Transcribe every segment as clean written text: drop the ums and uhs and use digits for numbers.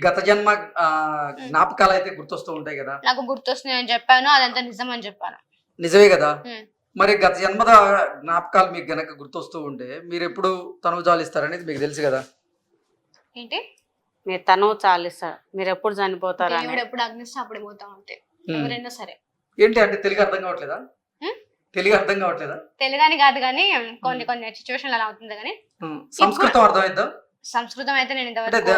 గత జన్మ జ్ఞాపకాలు అయితే గుర్తొస్తూ ఉంటాయి కదా. నాకు గుర్తొస్తున్నాయి అని చెప్పాను, అదంతా నిజం అని చెప్పాను. నిజమే కదా. ఉమ్. మరి గత జన్మద జ్ఞాపకాలు మీకు గనక గుర్తొస్తూ ఉంటే మీరు ఎప్పుడు తనువు జాలిస్తారనేది మీకు తెలుసు కదా. ఏంటి? మీరు తనువు చాలిస్తారు, మీరు ఎప్పుడు చనిపోతారు అని. దేవుడు ఎప్పుడు అగ్నిస్తే అప్పుడు పోతా ఉంటే ఎవరైనా సరే. ఏంటి అంటే తెలుగు అర్థం కావట్లేదా? తెలుగు అర్థం కావట్లేదా? తెలుగని కాదు కానీ కొన్ని కొన్ని సిచ్యువేషన్ అలా అవుతుంది కానీ. సంస్కృతం అర్థమైద్దా? సంస్కృతం అయితే నేను అంటే ఇంతవరకు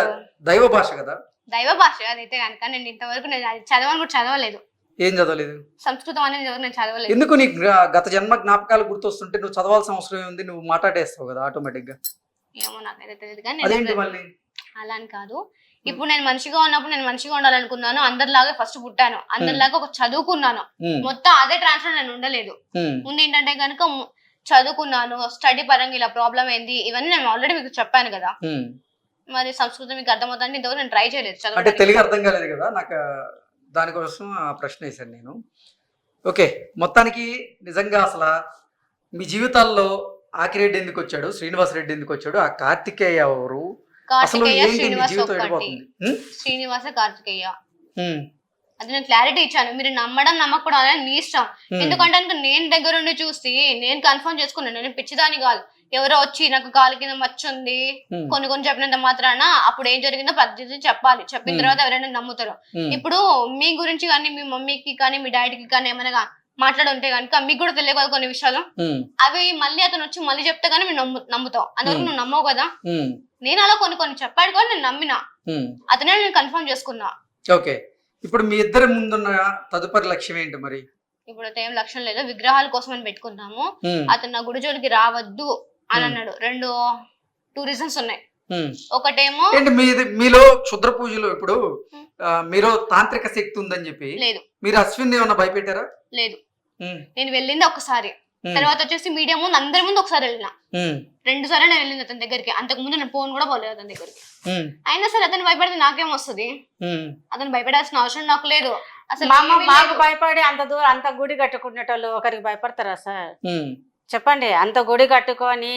దైవ భాష కదా. దైవ భాష అదైతే కనుక నేను ఇంతవరకు నేను అది చదవని కూడా చదవలేదు. ఏం చదవలేదు? సంస్కృతం అనేది నేను చదవలేదు. ఎందుకు నీకు గత జన్మ జ్ఞాపకాలు గుర్తొస్తుంటే నువ్వు చదవాల్సిన అవసరం ఉంది, నువ్వు మాట్లాడేస్తావు కదా ఆటోమేటిక్ గా. ఏమో నాకైతే తెలియదు కానీ అదేంటి మళ్ళీ అలా అని కాదు. ఇప్పుడు నేను మనిషిగా ఉన్నప్పుడు నేను మనిషిగా ఉండాలనుకున్నాను, అందరిలాగా ఫస్ట్ పుట్టాను, అందరిలాగా ఒక చదువుకున్నాను, మొత్తం అదే ట్రాన్స్ఫర్ నేను ఉండలేదు. ముందు ఏంటంటే కనుక చదువుకున్నాను, స్టడీ పరంగా ఇలా ప్రాబ్లం ఏంది ఇవన్నీ నేను ఆల్రెడీ మీకు చెప్పాను కదా. మరి సంస్కృతం మీకు అర్థమవుతుంది ఇంతవరకు నేను ట్రై చేయలేదు. అంటే తెలుగు అర్థం కాలేదు కదా నాకు, దానికోసం ఆ ప్రశ్న వేశాను నేను. ఓకే, మొత్తానికి నిజంగా అసలు మీ జీవితాల్లో ఆకిరెడ్డి ఎందుకు వచ్చాడు, శ్రీనివాస్ రెడ్డి ఎందుకు వచ్చాడు, ఆ కార్తికేయ ఎవరు, అసలు కార్తికేయ ఏంటి మీ శ్రీనివాస్ జీవితం ఒక్కటి, ఎడిపోతుంది? శ్రీనివాస కార్తికేయ అది నేను క్లారిటీ ఇచ్చాను. మీరు నమ్మడం నమ్మకూడదు అనేది మీ ఇష్టం. ఎందుకంటే నేను దగ్గర ఉండి చూసి నేను కన్ఫర్మ్ చేసుకున్నాను. నేను పిచ్చిదాని కాదు. ఎవరో వచ్చి నాకు కాలు కింద మచ్చ ఉంది కొన్ని చెప్పినంత మాత్రాన అప్పుడు ఏం జరిగిందో పద్ధతి చెప్పాలి. చెప్పిన తర్వాత ఎవరైనా నమ్ముతారు. ఇప్పుడు మీ గురించి కానీ మీ మమ్మీకి కానీ మీ డాడీకి కానీ ఏమైనా మాట్లాడుంటే కనుక మీకు కూడా తెలియదు కదా కొన్ని విషయాలు. అవి మళ్ళీ అతను వచ్చి మళ్ళీ చెప్తే గానీ మీరు నమ్ముతావు. అందువరకు నువ్వు నమ్మవు కదా. నేను అలా కొన్ని చెప్పాడు కానీ నేను నమ్మినా, అతనే నేను కన్ఫర్మ్ చేసుకున్నా. ఓకే, ఇప్పుడు మీ ఇద్దరి ముందున్న తదుపరి లక్ష్యం ఏంటి మరి? ఇప్పుడు ఏం లక్ష్యం లేదు, విగ్రహాల కోసం అని పెట్టుకున్నాము. అతను నా గుడి జోలికి రావద్దు అని అన్నాడు. టూ రీజన్స్ ఉన్నాయి. ఒకటేమో మీలో క్షుద్ర పూజలు, ఇప్పుడు మీరు తాంత్రిక శక్తి ఉందని చెప్పి లేదు, మీరు అశ్విన్ ఏమన్నా భయపెట్టారా? లేదు, నేను వెళ్ళింది ఒకసారి, తర్వాత వచ్చేసి మీడియా ముందు అందరి ముందు ఒకసారి వెళ్ళిన, 2 సార్లు నేను వెళ్ళింది అతని దగ్గరికి. అంతకు ముందు నేను ఫోన్ కూడా పోలేదు అతని దగ్గరికి. అయినా సరే అతను భయపడితే నాకేం వస్తుంది? అతను భయపడాల్సిన అవసరం నాకు లేదు అసలు. మాకు భయపడి అంత దూరం అంత గుడి కట్టుకునేటోళ్ళు ఒకరికి భయపడతారా సార్? చెప్పండి. అంత గుడి కట్టుకొని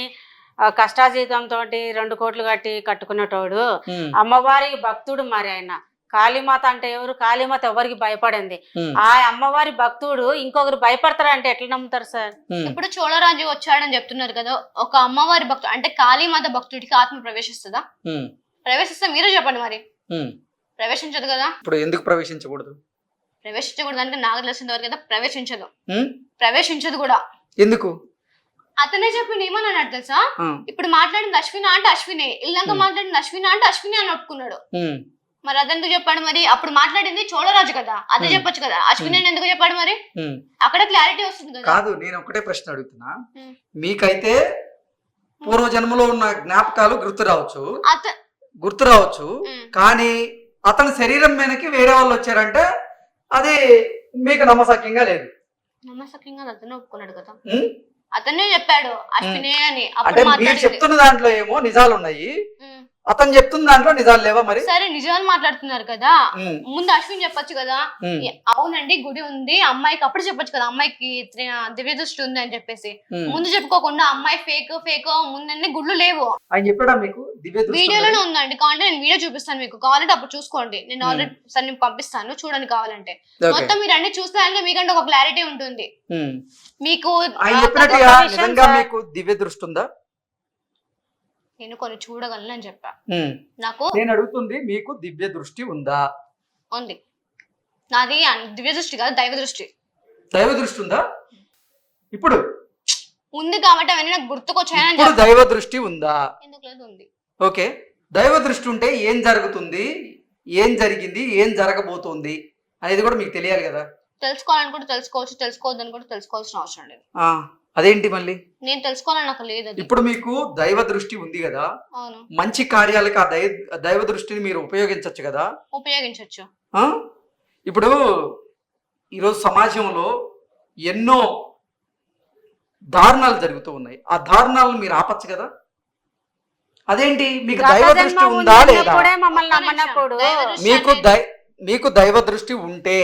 కష్టాజీతంతో 2 కోట్లు కట్టుకునేటోడు అమ్మవారికి భక్తుడు. మరి ఆయన కాళీమాత అంటే ఎవరు? కాళీమాత ఎవరికి భయపడింది. ఆ అమ్మవారి భక్తుడు ఇంకొకరు భయపడతారంటే ఎట్లా నమ్ముతారు సార్? ఇప్పుడు చోళరాజు వచ్చాడని చెప్తున్నారు కదా, ఒక అమ్మవారి భక్తుడు అంటే కాళీమాత భక్తుడికి ఆత్మ ప్రవేశిస్తుందా? ప్రవేశిస్తే మీరే చెప్పండి. మరి ప్రవేశించదు కదా. ఇప్పుడు ఎందుకు ప్రవేశించకూడదు? ప్రవేశించకూడదు అంటే నాకు తెలిసిన వరకు కదా ప్రవేశించదు కూడా. ఎందుకు? అతనే చెప్పింది. ఏమన్నాడు తెలుసా? ఇప్పుడు మాట్లాడింది అశ్విన అంటే అశ్వినే, ఇల్లంక మాట్లాడింది అశ్విన అంటే అశ్విని అని ఒప్పుకున్నాడు. మరి అదెందుకు చెప్పాడు? మరి అప్పుడు మాట్లాడింది చోళరాజు కదా, అదే చెప్పొచ్చు కదా. అశ్విని అని ఎందుకు చెప్పాడు? మరి అక్కడ క్లారిటీ వస్తుంది కదా. కాదు, నేను ఒకటే ప్రశ్న అడుగుతున్నా. మీకైతే పూర్వజన్మలో ఉన్న జ్ఞాపకాలు గుర్తు రావచ్చు, కానీ అతని శరీరం మీదకి వేరే వాళ్ళు వచ్చారంటే అది మీకు నమ్మసక్యంగా లేదు. నమ్మసక్యంగా అతనే ఒప్పుకున్నాడు కదా, అతనే చెప్పాడు అశ్వినే అని. అంటే మీరు చెప్తున్న దాంట్లో ఏమో నిజాలు ఉన్నాయి, అతను చెప్తున్న దాంట్లో నిజాలు లేవా? మరి సరే, నిజాలు మాట్లాడుతున్నారు కదా, ముందు అశ్విన్ చెప్పొచ్చు కదా. అవునండి గుడి ఉంది అమ్మాయికి, అప్పుడు చెప్పొచ్చు కదా అమ్మాయికి దివ్య దృష్టి ఉంది అని చెప్పేసి. ముందు చెప్పుకోకుండా అమ్మాయి ఫేక్ ముందన్నీ గుడ్లు లేవు ఆయన చెప్పాడా మీకు? వీడియోలోనే ఉందండి, కావాలంటే నేను వీడియో చూపిస్తాను మీకు, కావాలంటే అప్పుడు చూసుకోండి. నేను ఆల్రెడీ సార్ నేను పంపిస్తాను చూడండి కావాలంటే. మొత్తం మీరు అన్ని చూస్తే మీకంటే ఒక క్లారిటీ ఉంటుంది. మీకు దివ్య దృష్టి ఉందా? నేను కొన్ని చూడగలను అని చెప్పా. నాకు నేను అడుగుతుంది, మీకు దివ్య దృష్టి ఉందా? ఉంది. నాది దివ్య దృష్టి కాదు, దైవ దృష్టి. దైవ దృష్టి ఉందా? ఇప్పుడు ఉంది కాబట్టి అవన్నీ నాకు గుర్తుకొచ్చాయని. ఇప్పుడు దైవ దృష్టి ఉందా? ఎందుకు లేదు? ఉంది. ఓకే, దైవ దృష్టి ఉంటే ఏం జరుగుతుంది, ఏం జరిగింది, ఏం జరగబోతోంది అనేది కూడా మీకు తెలియాలి కదా. తెలుసుకోవాలనుకుంటే తెలుసుకోవచ్చు, తెలుసుకోవద్దని కూడా తెలుసుకోవాల్సిన అవసరం లేదు. అదేంటి మళ్ళీ? నేను తెలుసుకోవాలని నాకు లేదు. ఇప్పుడు మీకు దైవ దృష్టి ఉంది కదా, మంచి కార్యాలకు ఆ దైవ దృష్టిని మీరు ఉపయోగించవచ్చు కదా. ఉపయోగించవచ్చు. ఇప్పుడు ఈరోజు సమాజంలో ఎన్నో దారుణాలు జరుగుతూ ఉన్నాయి, ఆ దారుణాలను మీరు ఆపచ్చు కదా. అదేంటి, మీకు దైవ దృష్టి ఉందా లేదా? మీకు దైవ దృష్టి ఉంటే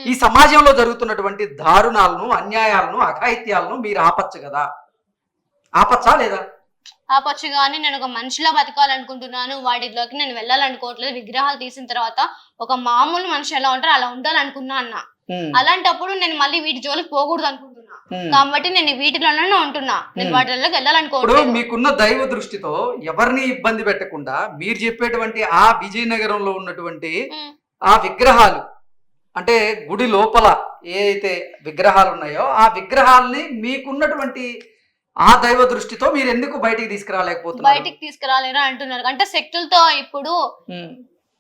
ఈ సమాజంలో జరుగుతున్నటువంటి దారుణాలను, అన్యాయాలను, అఘాయిత్యాలను మీరు ఆపచ్చు కదా. ఆపచ్చా లేదా? ఆపొచ్చు కానీ నేను ఒక మనిషిలా బతకాలనుకుంటున్నాను, వాటిలోకి నేను వెళ్ళాలనుకోవట్లేదు. విగ్రహాలు తీసిన తర్వాత ఒక మామూలు మనిషి ఎలా ఉంటారో అలా ఉండాలనుకున్నా అన్న. అలాంటప్పుడు నేను మళ్ళీ వీటి జోలికి పోకూడదు అనుకుంటున్నా, కాబట్టి నేను వీటిలోనే ఉంటున్నా. నేను వాటిలోకి వెళ్ళాలనుకోవట్లేదు. మీకున్న దైవ దృష్టితో ఎవరిని ఇబ్బంది పెట్టకుండా మీరు చెప్పేటువంటి ఆ విజయనగరంలో ఉన్నటువంటి ఆ విగ్రహాలు, అంటే గుడి లోపల ఏ అయితే విగ్రహాలు ఉన్నాయో ఆ విగ్రహాలని మీకున్నటువంటి ఆ దైవ దృష్టితో మీరు ఎందుకు బయటికి తీసుకురాలేకపోతున్నారు? బయటికి తీసుకురాలేరా అంటున్నారు. అంటే శక్తులతో ఇప్పుడు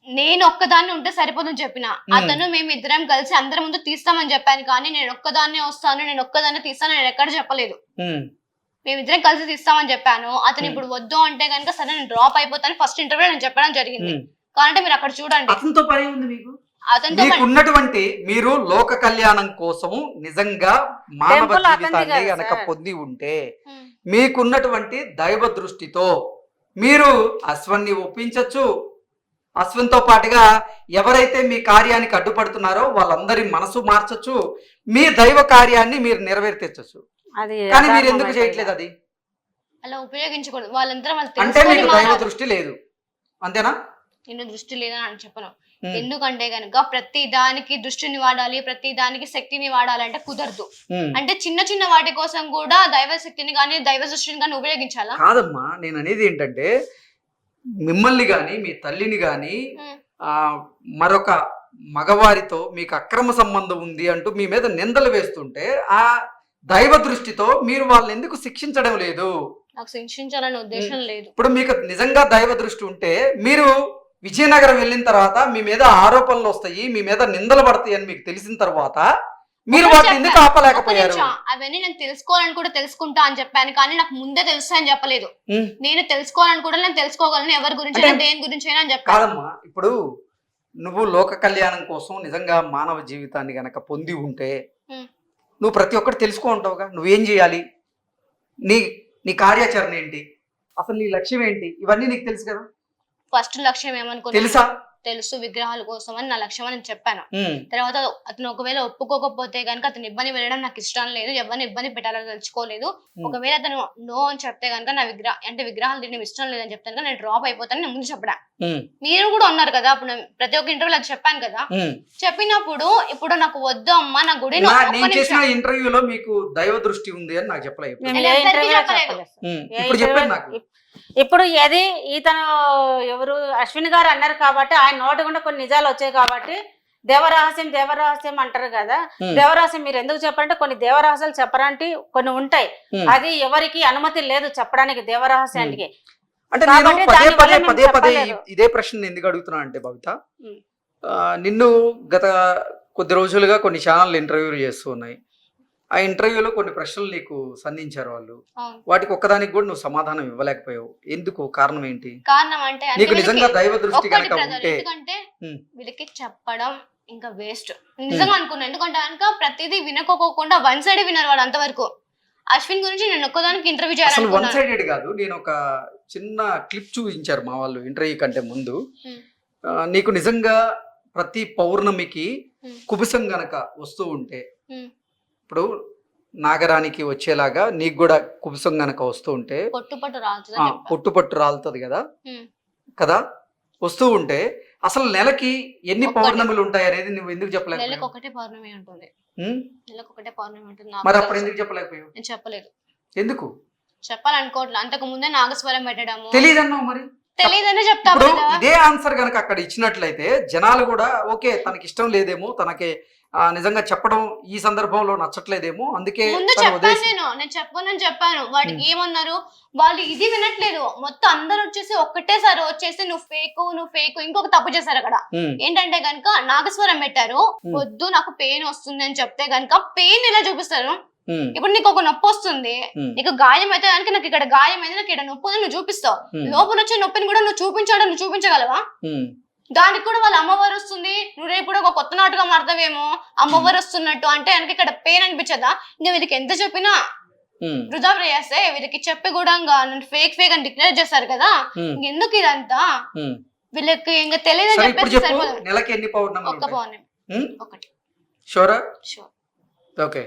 నేను ఒక్కదాన్ని ఉంటే సరిపోదని చెప్పిన అతను మేము ఇద్దరం కలిసి అందరి ముందు తీస్తామని చెప్పాను, కానీ నేను ఒక్కదాన్నే వస్తాను, నేను ఒక్కదాన్నే తీస్తాను నేను ఎక్కడ చెప్పలేదు. మేమిద్దరం కలిసి తీస్తామని చెప్పాను. అతను ఇప్పుడు వద్దు అంటే కనుక సరే నేను డ్రాప్ అయిపోతాను ఫస్ట్ ఇంటర్వ్యూ నేను చెప్పడం జరిగింది. కాబట్టి మీరు అక్కడ చూడండి. అతనితో పని ఉంది మీకు, ఉన్నటువంటి మీరు లోక కళ్యాణం కోసము నిజంగా మానవ జీవితాన్ని గనక పొంది ఉంటే మీకున్నటువంటి దైవ దృష్టితో మీరు అశ్వన్ని ఒప్పించచ్చు. అశ్వంతో పాటుగా ఎవరైతే మీ కార్యానికి అడ్డుపడుతున్నారో వాళ్ళందరి మనసు మార్చచ్చు, మీ దైవ కార్యాన్ని మీరు నెరవేర్చచ్చు. కానీ మీరు ఎందుకు చేయట్లేదు? అది అలా ఉపయోగించకూడదు. వాళ్ళందరూ అంటే మీకు దైవ దృష్టి లేదు అంతేనా? నేను దృష్టి లేదని అని చెప్పను. ఎందుకంటే గనుక ప్రతి దానికి దృష్టిని వాడాలి, ప్రతి దానికి శక్తిని వాడాలి అంటే కుదరదు. అంటే చిన్న చిన్న వాటి కోసం కూడా దైవ శక్తిని కానీ దైవ దృష్టిని కానీ ఉపయోగించాలా? కాదమ్మా, నేను అనేది ఏంటంటే మిమ్మల్ని గాని మీ తల్లిని గాని మరొక మగవారితో మీకు అక్రమ సంబంధం ఉంది అంటూ మీ మీద నిందలు వేస్తుంటే ఆ దైవ దృష్టితో మీరు వాళ్ళని ఎందుకు శిక్షించడం లేదు? నాకు శిక్షించాలనే ఉద్దేశం లేదు. ఇప్పుడు మీకు నిజంగా దైవ దృష్టి ఉంటే మీరు విజయనగరం వెళ్ళిన తర్వాత మీ మీద ఆరోపణలు వస్తాయి, మీ మీద నిందలు పడతాయి అని మీకు తెలిసిన తర్వాత మీరు వాటిని ఎందుకు ఆపలేకపోయారు? అవన్నీ నేను తెలుసుకోవాలని కూడా తెలుసుకుంటా అని చెప్పాను, కానీ నాకు ముందే తెలుస్తా అని చెప్పలేదు. నేను తెలుసుకోవాలని కూడా నేను తెలుసుకోగలను, ఎవరి గురించి దేని గురించి అయినా అని చెప్పాను. కాదమ్మా, ఇప్పుడు నువ్వు లోక కళ్యాణం కోసం నిజంగా మానవ జీవితాన్ని గనక పొంది ఉంటే నువ్వు ప్రతి ఒక్కటి తెలుసుకో ఉంటావుగా. నువ్వేం చేయాలి, నీ కార్యాచరణ ఏంటి, అసలు నీ లక్ష్యం ఏంటి, ఇవన్నీ నీకు తెలుసు కదా. ఫస్ట్ లక్ష్యం ఏమనుకో తెలుసా? తెలుసు, విగ్రహాల కోసం అని నా లక్ష్యం అని చెప్పాను. తర్వాత అతను ఒకవేళ ఒప్పుకోకపోతే కనుక అతను ఇబ్బంది పెట్టడం నాకు ఇష్టం లేదు, ఎవరిని ఇబ్బంది పెట్టాలని తెలుసుకోలేదు. ఒకవేళ అతను నో అని చెప్తే కనుక నా విగ్రహాలు తినడం ఇష్టం లేదని చెప్తాను కనుక నేను డ్రాప్ అయిపోతాను నేను ముందు చెప్పడా. మీరు కూడా ఉన్నారు కదా అప్పుడు ప్రతి ఒక్క ఇంటర్వ్యూలో అది చెప్పాను కదా. చెప్పినప్పుడు ఇప్పుడు నాకు వద్దు అమ్మా నా గుడి ఇంటర్వ్యూలో మీకు దైవ దృష్టి ఉంది అని నాకు చెప్పలేదు. ఇప్పుడు ఏది ఇతను ఎవరు అశ్విన్ గారు అన్నారు కాబట్టి ఆయన నోటి గుండా కొన్ని నిజాలు వచ్చాయి కాబట్టి దేవరహస్యం అంటారు కదా. దేవరహస్యం మీరు ఎందుకు చెప్పారంటే కొన్ని దేవరహస్యాలు చెప్పడానికి కొన్ని ఉంటాయి, అది ఎవరికి అనుమతి లేదు చెప్పడానికి దేవరహస్యానికి. అంటే పదే పదే ఇదే ప్రశ్న ఎందుకు అడుగుతున్నా అంటే భవిత, నిన్ను గత కొద్ది రోజులుగా కొన్ని ఛానల్ ఇంటర్వ్యూలు చేస్తూ ఉన్నాయి. ఆ ఇంటర్వ్యూలో కొన్ని ప్రశ్నలు నీకు సంధించారు వాళ్ళు, వాటికి ఒక్కదానికి కూడా నువ్వు సమాధానం ఇవ్వలేకపోయావు. ఎందుకు? కారణం ఏంటి? కారణం అంటే నీకు నిజంగా దైవ దృష్టి కనుక ఉంటే వీళ్ళకి చెప్పడం ఇంకా వేస్ట్ నిజంగా అనుకున్నా. ఎందుకంటే కనుక ప్రతిదీ వినకోకుండా వన్ సైడ్ విన్నారు వాళ్ళు అంతవరకు. అశ్విన్ గురించి నేను ఒక్కదానికి ఇంటర్వ్యూ చేయాలి. వన్ సైడెడ్ కాదు, నేను ఒక చిన్న క్లిప్ చూపించారు మా వాళ్ళు ఇంటర్వ్యూ కంటే ముందు. నీకు నిజంగా ప్రతి పౌర్ణమికి కుబుసం గనక వస్తూ ఉంటే, ఇప్పుడు నాగరానికి వచ్చేలాగా నీకు కూడా కుబుసం గనక వస్తూ ఉంటే పొట్టు రాలుతుంది కదా వస్తూ ఉంటే అసలు నెలకి ఎన్ని పౌర్ణములు ఉంటాయి అనేది నువ్వు ఎందుకు చెప్పలేకపోయావు? మరి అప్పుడు ఎందుకు చెప్పలేకపోయావు? నేను చెప్పలేదు. ఎందుకు చెప్పాలనుకోవట్లేదు. అంతకు ముందే నాగస్వరం పెట్టడము తెలియదన్నావు. మరి తెలియదనే చెప్తాను. ఇదే ఆన్సర్ గనక అక్కడ ఇచ్చినట్లయితే జనాలు కూడా ఓకే తనకి ఇష్టం లేదేమో, తనకి నిజంగా చెప్పడం ఈ సందర్భంలో నచ్చట్లేదేమో, అందుకే ముందు చెప్పాను. నేను చెప్పాను. వాడికి ఏమన్నారు వాళ్ళు, ఇది వినట్లేదు. మొత్తం అందరు వచ్చేసి ఒక్కటేసారి వచ్చేసి నువ్వు ఫేక్ ఇంకొక తప్పు చేశారు అక్కడ. ఏంటంటే గనుక నాగస్వరం పెట్టారు, వద్దు నాకు పెయిన్ వస్తుంది అని చెప్తే గనుక పెయిన్ ఎలా చూపిస్తారు? ఇప్పుడు నీకు ఒక నొప్పి వస్తుంది, నీకు గాయం అయితే కనుక నాకు ఇక్కడ గాయం అయితే నాకు ఇక్కడ నొప్పి నువ్వు చూపిస్తావు. లోపల వచ్చే నొప్పిని కూడా నువ్వు చూపించగలవా? దానికి కూడా వాళ్ళ అమ్మవారు వస్తుంది, నువ్వు రేపు కూడా ఒక కొత్త నాటుగా మారుతావేమో అమ్మవారు వస్తున్నట్టు అంటే కనుక ఇక్కడ పెయిన్ అనిపించదా? ఇంకా వీళ్ళకి ఎంత చెప్పినా వృధా ప్రయాసే. వీళ్ళకి చెప్పి కూడా ఫేక్ అని డిక్లేర్ చేస్తారు కదా, ఎందుకు ఇదంతా? వీళ్ళకి ఇంకా తెలియదని చెప్పేసి నెలకి ఎన్ని పౌర్ణమి? ఒక్క పౌర్ణమి ఒకటి. షూరా? ఓకే.